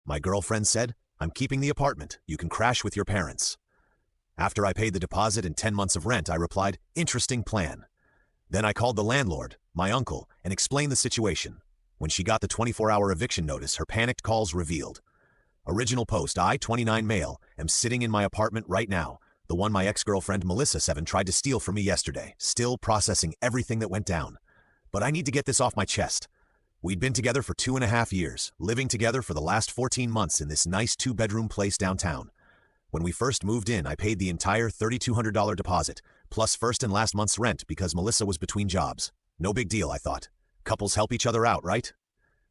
My girlfriend said, "I'm keeping the apartment. You can crash with your parents." After I paid the deposit and 10 months of rent, I replied, "Interesting plan." Then I called the landlord, my uncle, and explained the situation. When she got the 24-hour eviction notice, her panicked calls revealed. Original post: I, 29 male, am sitting in my apartment right now, the one my ex-girlfriend Melissa, 7, tried to steal from me yesterday, still processing everything that went down. But I need to get this off my chest. We'd been together for 2.5 years, living together for the last 14 months in this nice 2-bedroom place downtown. When we first moved in, I paid the entire $3,200 deposit, plus first and last month's rent because Melissa was between jobs. No big deal, I thought. Couples help each other out, right?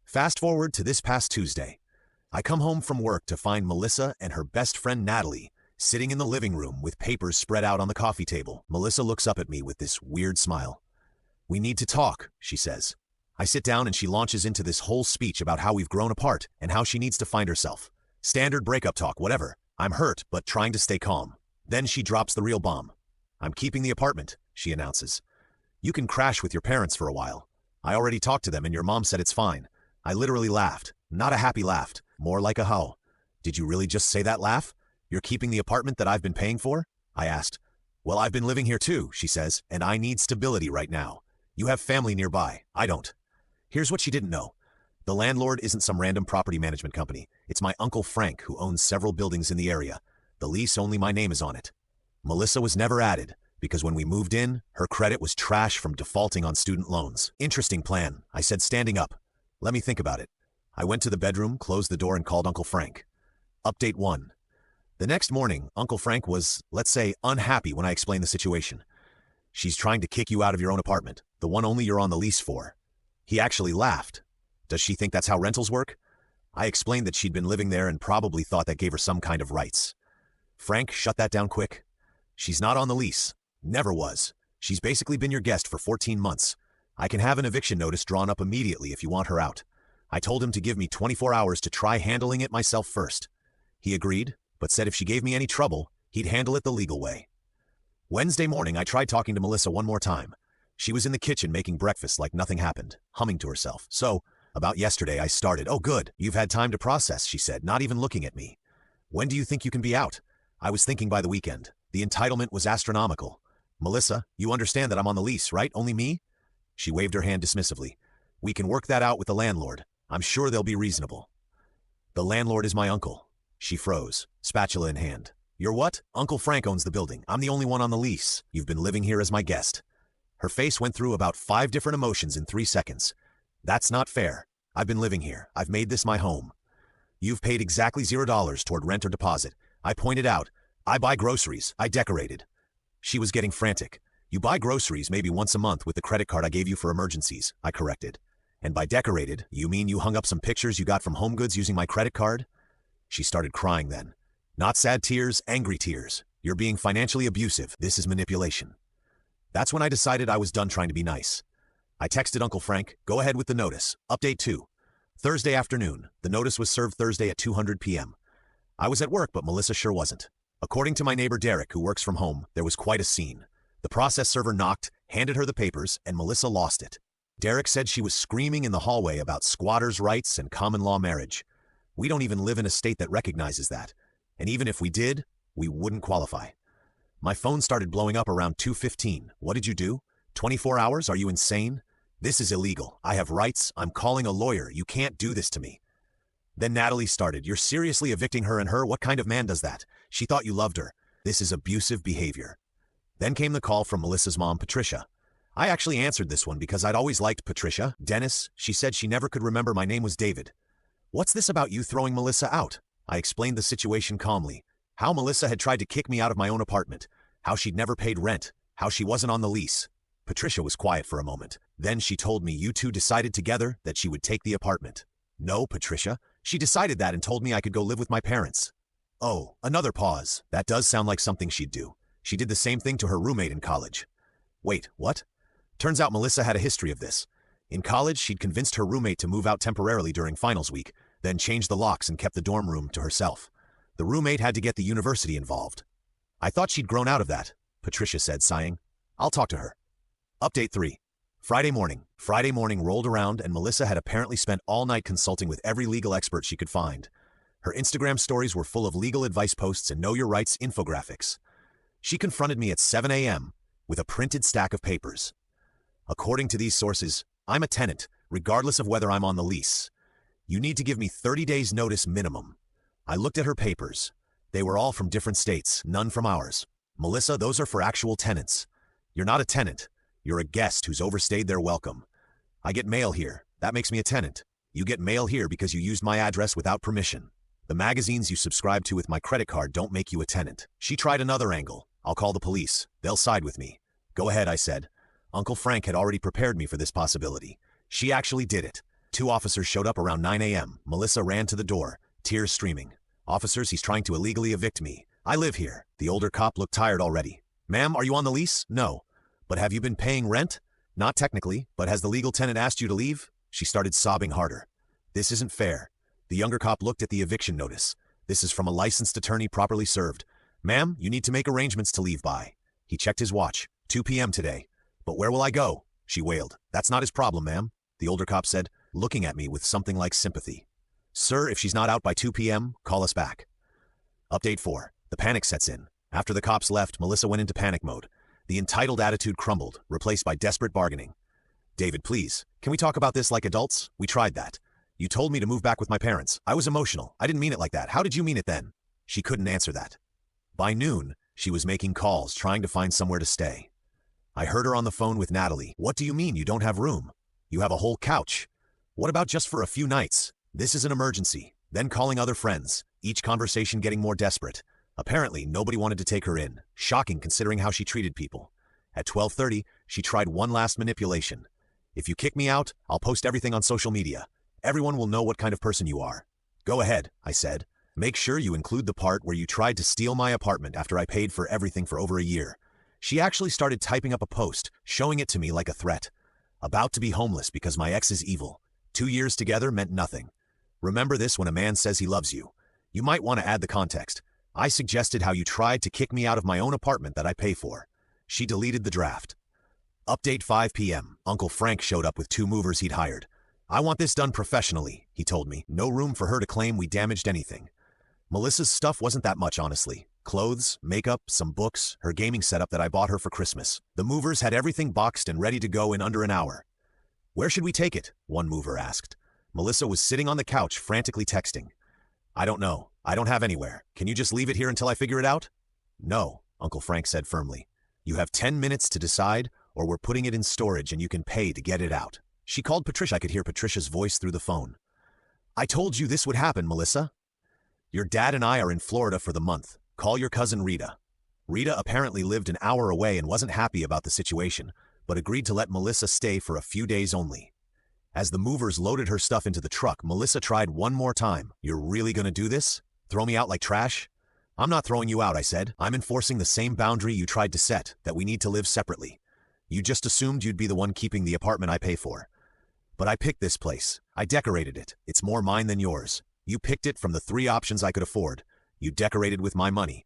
Fast forward to this past Tuesday. I come home from work to find Melissa and her best friend Natalie sitting in the living room with papers spread out on the coffee table. Melissa looks up at me with this weird smile. "We need to talk," she says. I sit down and she launches into this whole speech about how we've grown apart and how she needs to find herself. Standard breakup talk, whatever. I'm hurt, but trying to stay calm. Then she drops the real bomb. "I'm keeping the apartment," she announces. "You can crash with your parents for a while. I already talked to them and your mom said it's fine." I literally laughed. Not a happy laugh, more like a how. "Did you really just say that laugh? You're keeping the apartment that I've been paying for?" I asked. "Well, I've been living here too," she says, "and I need stability right now. You have family nearby. I don't." Here's what she didn't know. The landlord isn't some random property management company. It's my Uncle Frank, who owns several buildings in the area. The lease, only my name is on it. Melissa was never added, because when we moved in, her credit was trash from defaulting on student loans. "Interesting plan," I said, standing up. "Let me think about it." I went to the bedroom, closed the door, and called Uncle Frank. Update 1. The next morning, Uncle Frank was, let's say, unhappy when I explained the situation. "She's trying to kick you out of your own apartment, the one only you're on the lease for." He actually laughed. "Does she think that's how rentals work?" I explained that she'd been living there and probably thought that gave her some kind of rights. Frank shut that down quick. "She's not on the lease. Never was. She's basically been your guest for 14 months. I can have an eviction notice drawn up immediately if you want her out." I told him to give me 24 hours to try handling it myself first. He agreed, but said if she gave me any trouble, he'd handle it the legal way. Wednesday morning, I tried talking to Melissa one more time. She was in the kitchen making breakfast like nothing happened, humming to herself. "So, about yesterday I started." "Oh good, you've had time to process," she said, not even looking at me. "When do you think you can be out?" I was thinking by the weekend. The entitlement was astronomical. "Melissa, you understand that I'm on the lease, right? Only me?" She waved her hand dismissively. "We can work that out with the landlord. I'm sure they'll be reasonable." "The landlord is my uncle." She froze, spatula in hand. "You're what?" "Uncle Frank owns the building. I'm the only one on the lease. You've been living here as my guest." Her face went through about 5 different emotions in 3 seconds. "That's not fair. I've been living here. I've made this my home." "You've paid exactly $0 toward rent or deposit." I pointed out. "I buy groceries. I decorated." She was getting frantic. "You buy groceries maybe once a month with the credit card I gave you for emergencies," I corrected. "And by decorated, you mean you hung up some pictures you got from HomeGoods using my credit card?" She started crying then. "Not sad tears, angry tears. You're being financially abusive. This is manipulation." That's when I decided I was done trying to be nice. I texted Uncle Frank, "Go ahead with the notice. Update 2. Thursday afternoon. The notice was served Thursday at 2:00 p.m. I was at work, but Melissa sure wasn't. According to my neighbor Derek, who works from home, there was quite a scene. The process server knocked, handed her the papers, and Melissa lost it. Derek said she was screaming in the hallway about squatters' rights and common law marriage. We don't even live in a state that recognizes that. And even if we did, we wouldn't qualify. My phone started blowing up around 2:15. "What did you do? 24 hours? Are you insane? This is illegal. I have rights. I'm calling a lawyer. You can't do this to me." Then Natalie started. "You're seriously evicting her and her? What kind of man does that? She thought you loved her. This is abusive behavior." Then came the call from Melissa's mom, Patricia. I actually answered this one because I'd always liked Patricia. "Dennis," she said, she never could remember my name was David. "What's this about you throwing Melissa out?" I explained the situation calmly. How Melissa had tried to kick me out of my own apartment. How she'd never paid rent. How she wasn't on the lease. Patricia was quiet for a moment. Then she told me you two decided together that she would take the apartment. "No, Patricia. She decided that and told me I could go live with my parents." Oh, another pause. That does sound like something she'd do. She did the same thing to her roommate in college. Wait, what? Turns out Melissa had a history of this. In college, she'd convinced her roommate to move out temporarily during finals week, then changed the locks and kept the dorm room to herself. The roommate had to get the university involved. "I thought she'd grown out of that," Patricia said, sighing. "I'll talk to her." Update 3. Friday morning. Friday morning rolled around and Melissa had apparently spent all night consulting with every legal expert she could find. Her Instagram stories were full of legal advice posts and know your rights infographics. She confronted me at 7 a.m. with a printed stack of papers. According to these sources, I'm a tenant, regardless of whether I'm on the lease. You need to give me 30 days notice minimum. I looked at her papers. They were all from different states, none from ours. Melissa, those are for actual tenants. You're not a tenant. You're a guest who's overstayed their welcome. I get mail here. That makes me a tenant. You get mail here because you used my address without permission. The magazines you subscribe to with my credit card don't make you a tenant. She tried another angle. I'll call the police. They'll side with me. Go ahead, I said. Uncle Frank had already prepared me for this possibility. She actually did it. 2 officers showed up around 9 a.m. Melissa ran to the door, tears streaming. Officers, he's trying to illegally evict me. I live here. The older cop looked tired already. Ma'am, are you on the lease? No. But have you been paying rent? Not technically, but has the legal tenant asked you to leave? She started sobbing harder. This isn't fair. The younger cop looked at the eviction notice. This is from a licensed attorney properly served. Ma'am, you need to make arrangements to leave by. He checked his watch. 2 p.m. today. But where will I go? She wailed. That's not his problem, ma'am. The older cop said, looking at me with something like sympathy. Sir, if she's not out by 2 p.m., call us back. Update 4. The panic sets in. After the cops left, Melissa went into panic mode. The entitled attitude crumbled, replaced by desperate bargaining. David, please, can we talk about this like adults? We tried that. You told me to move back with my parents. I was emotional. I didn't mean it like that. How did you mean it then? She couldn't answer that. By noon, she was making calls, trying to find somewhere to stay. I heard her on the phone with Natalie. What do you mean you don't have room? You have a whole couch. What about just for a few nights? This is an emergency. Then calling other friends, each conversation getting more desperate. Apparently, nobody wanted to take her in. Shocking considering how she treated people. At 12:30, she tried one last manipulation. If you kick me out, I'll post everything on social media. Everyone will know what kind of person you are. Go ahead, I said. Make sure you include the part where you tried to steal my apartment after I paid for everything for over a year. She actually started typing up a post, showing it to me like a threat. About to be homeless because my ex is evil. 2 years together meant nothing. Remember this when a man says he loves you. You might want to add the context. I suggested how you tried to kick me out of my own apartment that I pay for. She deleted the draft. Update 5 p.m. Uncle Frank showed up with 2 movers he'd hired. I want this done professionally, he told me. No room for her to claim we damaged anything. Melissa's stuff wasn't that much, honestly. Clothes, makeup, some books, her gaming setup that I bought her for Christmas. The movers had everything boxed and ready to go in under an hour. Where should we take it? One mover asked. Melissa was sitting on the couch, frantically texting. I don't know. I don't have anywhere. Can you just leave it here until I figure it out? No, Uncle Frank said firmly. You have 10 minutes to decide, or we're putting it in storage and you can pay to get it out. She called Patricia. I could hear Patricia's voice through the phone. I told you this would happen, Melissa. Your dad and I are in Florida for the month. Call your cousin Rita. Rita apparently lived an hour away and wasn't happy about the situation, but agreed to let Melissa stay for a few days only. As the movers loaded her stuff into the truck, Melissa tried one more time. You're really gonna do this? Throw me out like trash? I'm not throwing you out, I said. I'm enforcing the same boundary you tried to set, that we need to live separately. You just assumed you'd be the one keeping the apartment I pay for. But I picked this place. I decorated it. It's more mine than yours. You picked it from the 3 options I could afford. You decorated with my money.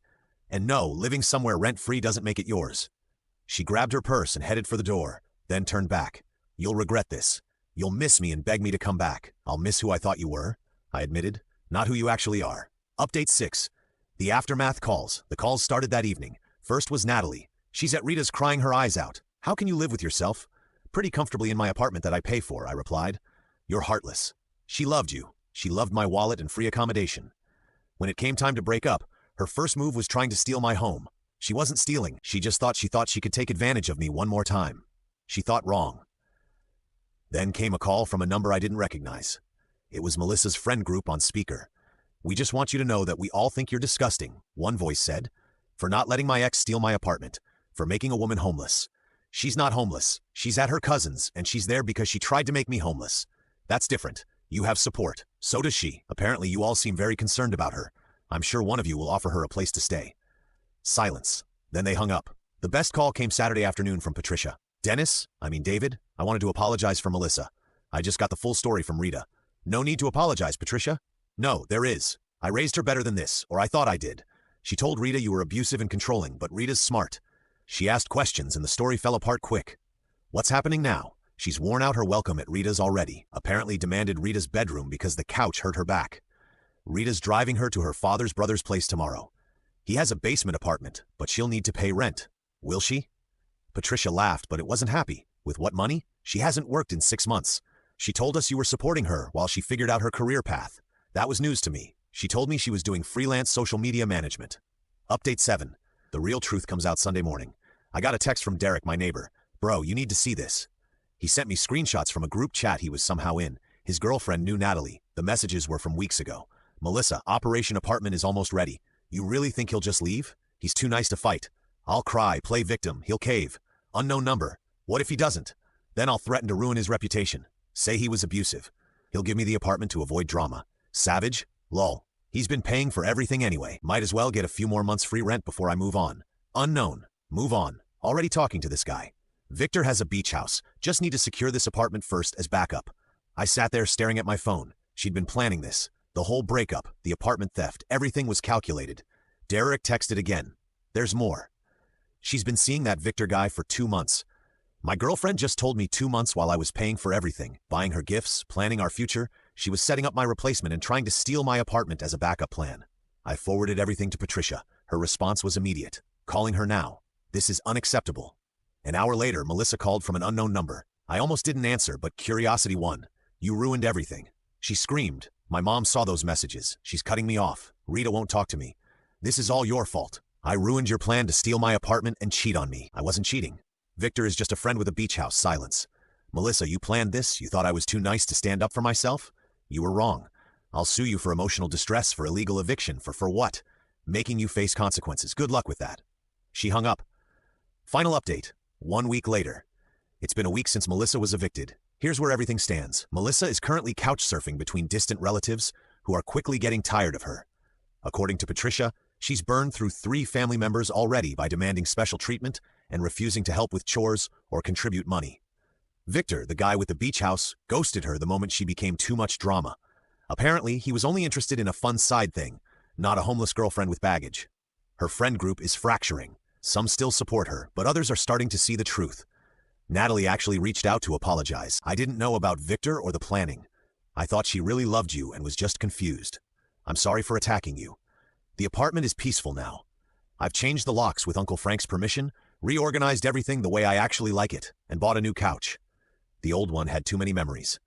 And no, living somewhere rent-free doesn't make it yours. She grabbed her purse and headed for the door, then turned back. You'll regret this. You'll miss me and beg me to come back. I'll miss who I thought you were, I admitted, not who you actually are. Update 6. The aftermath calls. The calls started that evening. First was Natalie. She's at Rita's crying her eyes out. How can you live with yourself? Pretty comfortably in my apartment that I pay for, I replied. You're heartless. She loved you. She loved my wallet and free accommodation. When it came time to break up, her first move was trying to steal my home. She wasn't stealing. She just thought she could take advantage of me one more time. She thought wrong. Then came a call from a number I didn't recognize. It was Melissa's friend group on speaker. We just want you to know that we all think you're disgusting, one voice said, for not letting my ex steal my apartment, for making a woman homeless. She's not homeless. She's at her cousin's, and she's there because she tried to make me homeless. That's different. You have support. So does she. Apparently you all seem very concerned about her. I'm sure one of you will offer her a place to stay. Silence. Then they hung up. The best call came Saturday afternoon from Patricia. David, I wanted to apologize for Melissa. I just got the full story from Rita. No need to apologize, Patricia. No, there is. I raised her better than this, or I thought I did. She told Rita you were abusive and controlling, but Rita's smart. She asked questions and the story fell apart quick. What's happening now? She's worn out her welcome at Rita's already, apparently demanded Rita's bedroom because the couch hurt her back. Rita's driving her to her father's brother's place tomorrow. He has a basement apartment, but she'll need to pay rent. Will she? Patricia laughed, but it wasn't happy. With what money? She hasn't worked in 6 months. She told us you were supporting her while she figured out her career path. That was news to me. She told me she was doing freelance social media management. Update 7. The real truth comes out Sunday morning. I got a text from Derek, my neighbor. Bro, you need to see this. He sent me screenshots from a group chat he was somehow in. His girlfriend knew Natalie. The messages were from weeks ago. Melissa, Operation Apartment is almost ready. You really think he'll just leave? He's too nice to fight. I'll cry, play victim, he'll cave. Unknown number. What if he doesn't? Then I'll threaten to ruin his reputation. Say he was abusive. He'll give me the apartment to avoid drama. Savage? Lol. He's been paying for everything anyway. Might as well get a few more months free rent before I move on. Unknown. Move on. Already talking to this guy. Victor has a beach house. Just need to secure this apartment first as backup. I sat there staring at my phone. She'd been planning this. The whole breakup, the apartment theft, everything was calculated. Derek texted again. There's more. She's been seeing that Victor guy for 2 months. My girlfriend just told me 2 months while I was paying for everything, buying her gifts, planning our future. She was setting up my replacement and trying to steal my apartment as a backup plan. I forwarded everything to Patricia. Her response was immediate. Calling her now. This is unacceptable. An hour later, Melissa called from an unknown number. I almost didn't answer, but curiosity won. You ruined everything. She screamed. My mom saw those messages. She's cutting me off. Rita won't talk to me. This is all your fault. I ruined your plan to steal my apartment and cheat on me. I wasn't cheating. Victor is just a friend with a beach house. Silence. Melissa, you planned this? You thought I was too nice to stand up for myself? You were wrong. I'll sue you for emotional distress, for illegal eviction, for what? Making you face consequences. Good luck with that. She hung up. Final update. 1 week later. It's been a week since Melissa was evicted. Here's where everything stands. Melissa is currently couch surfing between distant relatives who are quickly getting tired of her. According to Patricia, she's burned through 3 family members already by demanding special treatment and refusing to help with chores or contribute money. Victor, the guy with the beach house, ghosted her the moment she became too much drama. Apparently, he was only interested in a fun side thing, not a homeless girlfriend with baggage. Her friend group is fracturing. Some still support her, but others are starting to see the truth. Natalie actually reached out to apologize. I didn't know about Victor or the planning. I thought she really loved you and was just confused. I'm sorry for attacking you. The apartment is peaceful now. I've changed the locks with Uncle Frank's permission, reorganized everything the way I actually like it, and bought a new couch. The old one had too many memories.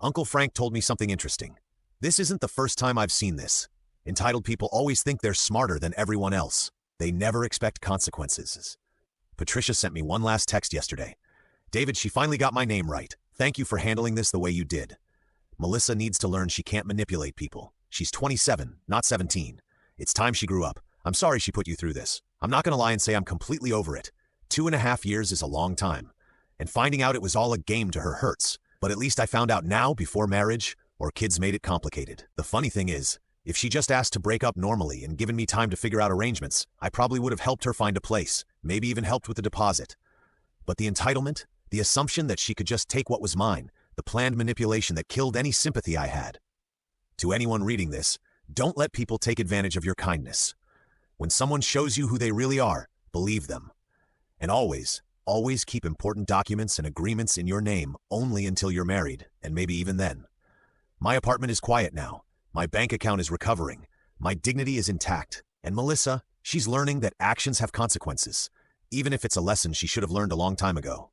Uncle Frank told me something interesting. This isn't the first time I've seen this. Entitled people always think they're smarter than everyone else. They never expect consequences. Patricia sent me one last text yesterday. David, she finally got my name right. Thank you for handling this the way you did. Melissa needs to learn she can't manipulate people. She's 27, not 17. It's time she grew up. I'm sorry she put you through this. I'm not gonna lie and say I'm completely over it. 2.5 years is a long time. And finding out it was all a game to her hurts. But at least I found out now before marriage, or kids made it complicated. The funny thing is, if she just asked to break up normally and given me time to figure out arrangements, I probably would have helped her find a place, maybe even helped with the deposit. But the entitlement, the assumption that she could just take what was mine, the planned manipulation that killed any sympathy I had. To anyone reading this, don't let people take advantage of your kindness. When someone shows you who they really are, believe them. And always keep important documents and agreements in your name only until you're married, and maybe even then. My apartment is quiet now. My bank account is recovering. My dignity is intact. And Melissa, she's learning that actions have consequences, even if it's a lesson she should have learned a long time ago.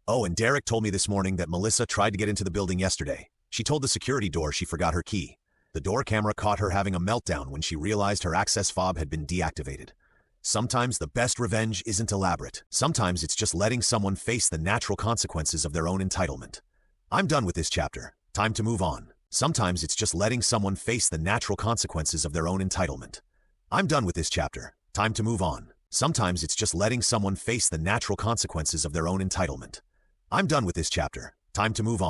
Oh, and Derek told me this morning that Melissa tried to get into the building yesterday. She told the security door she forgot her key. The door camera caught her having a meltdown when she realized her access fob had been deactivated. Sometimes the best revenge isn't elaborate. Sometimes it's just letting someone face the natural consequences of their own entitlement. I'm done with this chapter. Time to move on. Sometimes it's just letting someone face the natural consequences of their own entitlement. I'm done with this chapter. Time to move on. Sometimes it's just letting someone face the natural consequences of their own entitlement. I'm done with this chapter. Time to move on.